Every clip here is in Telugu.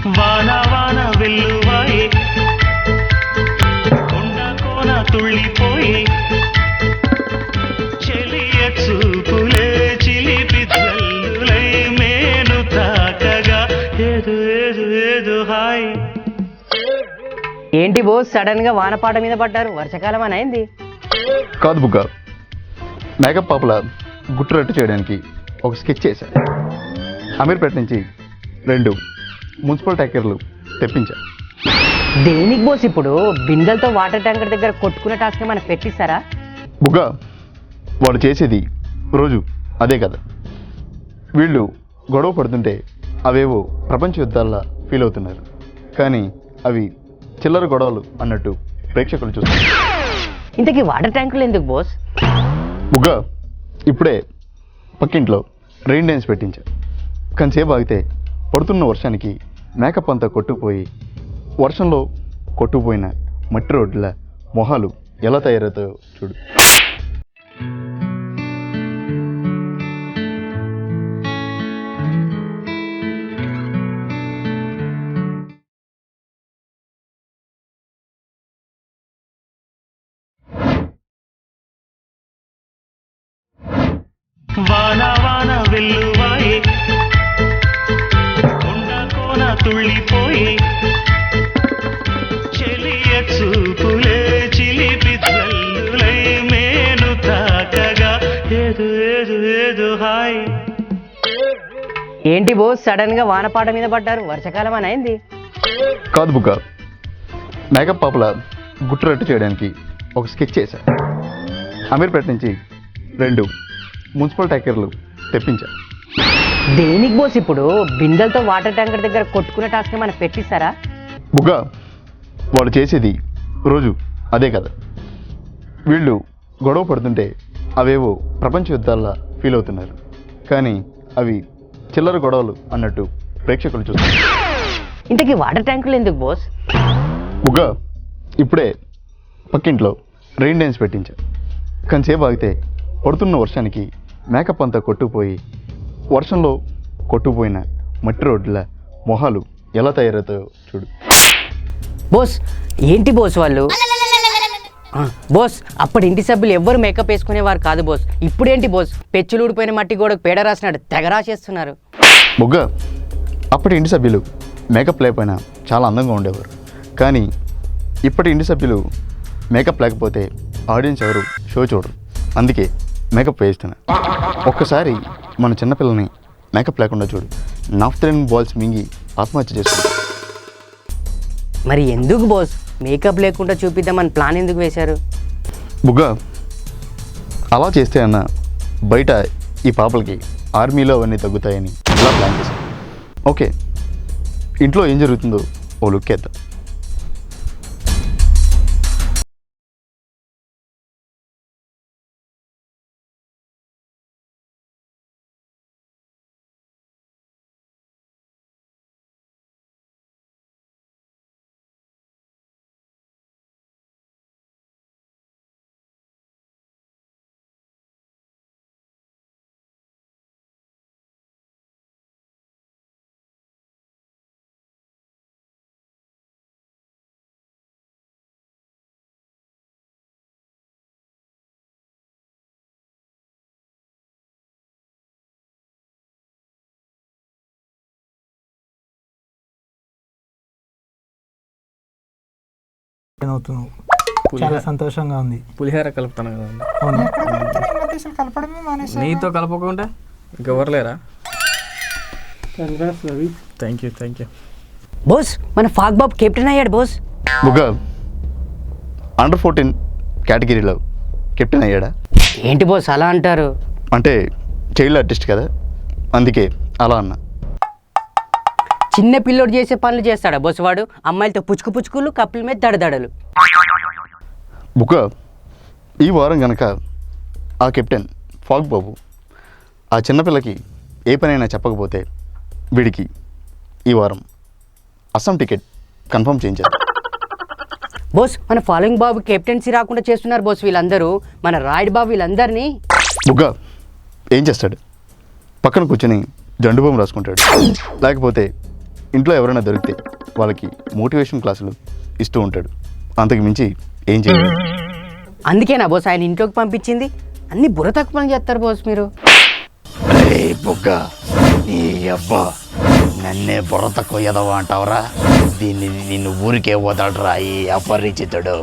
వాన వాన వెల్లువాయే కొండ కోన తుళ్ళిపోయే చెలియ చూపులే చిలిపి జల్లులై మేను తాకగా ఏదు ఏదు ఏదు హాయ్. ఏంటి బోస్ సడన్ గా వానపాట మీద పడ్డారు? వర్షాకాలం అని అయింది? కాదు బుగ్గ, మేకప్ పాపల గుట్టురట్టు చేయడానికి ఒక స్కెచ్ చేశాను. అమీర్పేట నుంచి 2 మున్సిపల్ ట్యాంకర్లు తెప్పించా. దేనికి బోస్ ఇప్పుడు బిందెలతో వాటర్ ట్యాంకర్ దగ్గర కొట్టుకునే టాస్క్ ఏమైనా పెట్టిస్తారా? బుగ్గ, వాడు చేసేది రోజు అదే కదా. వీళ్ళు గొడవ పడుతుంటే అవేవో ప్రపంచ యుద్ధాల్లా ఫీల్ అవుతున్నారు, కానీ అవి చిల్లర గొడవలు అన్నట్టు ప్రేక్షకులు చూస్తారు. ఇంతకీ వాటర్ ట్యాంకులు ఎందుకు బోస్? బుగ్గ, ఇప్పుడే పక్కింట్లో రెయిన్ డ్యాన్స్ పెట్టించా. కొంతసేపు ఆగితే పడుతున్న వర్షానికి మేకప్ అంతా కొట్టుకుపోయి వర్షంలో కొట్టుకుపోయిన మట్టి రోడ్ల మొహాలు ఎలా తయారవుతాయో చూడు. వాన వాన వెల్లువాయే కొండ కోన తుళ్ళిపోయే చెలియ చూపులే చిలిపి జల్లులై మేను తాకగా ఏదు ఏదు ఏదు హాయ్. ఏంటి బోస్ సడన్ గా వానపాట మీద పడ్డారు? వర్షాకాలం అని అయింది? కాదు బుగ్గ, మేకప్ పాపల గుట్టురట్టు చేయడానికి ఒక స్కెచ్ చేశాను. అమీర్పేట నుంచి 2 మున్సిపల్ ట్యాంకర్లు తెప్పించా. దేనికి బోస్ ఇప్పుడు బిందెలతో వాటర్ ట్యాంకర్ దగ్గర కొట్టుకునే టాస్క్ ఏమైనా పెట్టిస్తారా? బుగ్గ, వాడు చేసేది రోజు అదే కదా. వీళ్ళు గొడవ పడుతుంటే అవేవో ప్రపంచ యుద్ధాల్లా ఫీల్ అవుతున్నారు, కానీ అవి చిల్లర గొడవలు అన్నట్టు ప్రేక్షకులు చూస్తారు. ఇంతకీ వాటర్ ట్యాంకులు ఎందుకు బోస్? బుగ్గ, ఇప్పుడే పక్కింట్లో రెయిన్ డ్యాన్స్ పెట్టించా. కొంతసేపు ఆగితే పడుతున్న వర్షానికి మేకప్ అంతా కొట్టుకుపోయి వర్షంలో కొట్టుకుపోయిన మట్టి రోడ్ల మొహాలు ఎలా తయారవుతాయో చూడు. బోస్ ఏంటి బోస్ వాళ్ళు? బోస్ అప్పటి ఇంటి సభ్యులు ఎవ్వరు మేకప్ వేసుకునేవారు కాదు బోస్. ఇప్పుడేంటి బోస్ పెచ్చులు ఊడిపోయిన మట్టి గోడకు పేడ రాసినాడు తెగ రాసేస్తున్నారు. బుగ్గ, అప్పటి ఇంటి సభ్యులు మేకప్ లేకపోయినా చాలా అందంగా ఉండేవారు, కానీ ఇప్పటి ఇంటి సభ్యులు మేకప్ లేకపోతే ఆడియన్స్ ఎవరు షో చూడరు, అందుకే మేకప్ వేయిస్తున్నా. ఒక్కసారి మన చిన్నపిల్లని మేకప్ లేకుండా చూడు, నాఫ్థలిన్ బాల్స్ మింగి ఆత్మహత్య చేసుకుంటారు. మరి ఎందుకు బోస్ మేకప్ లేకుండా చూపిద్దామని ప్లాన్ ఎందుకు వేశారు? బుగ్గ, అలా చేస్తే అన్న బయట ఈ పాపలకి ఆర్మీలో అవన్నీ తగ్గుతాయని ఇలా ప్లాన్ చేశాను. ఓకే, ఇంట్లో ఏం జరుగుతుందో ఓ లుక్ వేద్దాం. అవుతున్నావు చాలా సంతోషంగా ఉంది. పులిహోర కలుపుతాను కదండి. అవును, నీతో కలపకుండా ఇంకెవరు లేరా? Thank you. బోస్ మన ఫాగ్ బాబు కెప్టెన్ అయ్యాడు బోస్. బుగ్గ, అండర్ 14 కేటగిరీలో కెప్టెన్ అయ్యాడా? ఏంటి బోస్ అలా అంటారు? అంటే చైల్డ్ ఆర్టిస్ట్ కదా, అందుకే అలా అన్నా. చిన్న పిల్లోడు చేసే పనులు చేస్తాడా బోస్ వాడు? అమ్మాయిలతో పుచ్చుకులు కప్పుల మీద దడదడలు. బుగ్గ, ఈ వారం గనక ఆ కెప్టెన్ ఫాగ్ బాబు ఆ చిన్నపిల్లకి ఏ పనైనా చెప్పకపోతే వీడికి ఈ వారం అస్సాం టికెట్ కన్ఫర్మ్ చేయించారు. బోస్ మన ఫాలోయింగ్ బాబు కెప్టెన్సీ రాకుండా చేస్తున్నారు బోస్ వీళ్ళందరూ. మన రాయుడు బాబు వీళ్ళందరినీ. బుగ్గ ఏం చేస్తాడు? పక్కన కూర్చొని జండు బాంబు రాసుకుంటాడు, లేకపోతే ఇంట్లో ఎవరైనా దొరికితే వాళ్ళకి మోటివేషన్ క్లాసులు ఇస్తూ ఉంటాడు. అంతకు మించి ఏం చేయలేదు. అందుకేనా బోస్ ఆయన ఇంట్లోకి పంపించింది? అన్ని బుర్ర తక్కువ పని చేస్తారు బోస్ మీరు. బొగ్గ నీ అబ్బా నన్నే బుర్ర తక్కువ ఎదవా అంటావురా? దీన్ని నిన్ను ఊరికే వదలరా ఈ అపరిచితుడు.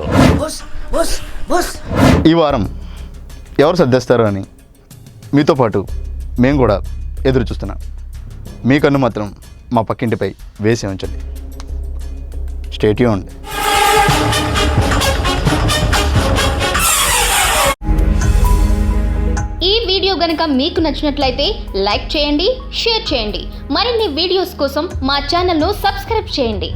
ఈ వారం ఎవరు సర్దేస్తారు అని మీతో పాటు మేము కూడా ఎదురు చూస్తున్నాం. మీ కన్ను మాత్రం మా పక్కింటిపై వేసి ఉంచండి. Stay tuned. ఈ వీడియో గనుక మీకు నచ్చినట్లయితే లైక్ చేయండి, షేర్ చేయండి. మరిన్ని వీడియోస్ కోసం మా ఛానల్ను సబ్స్క్రైబ్ చేయండి.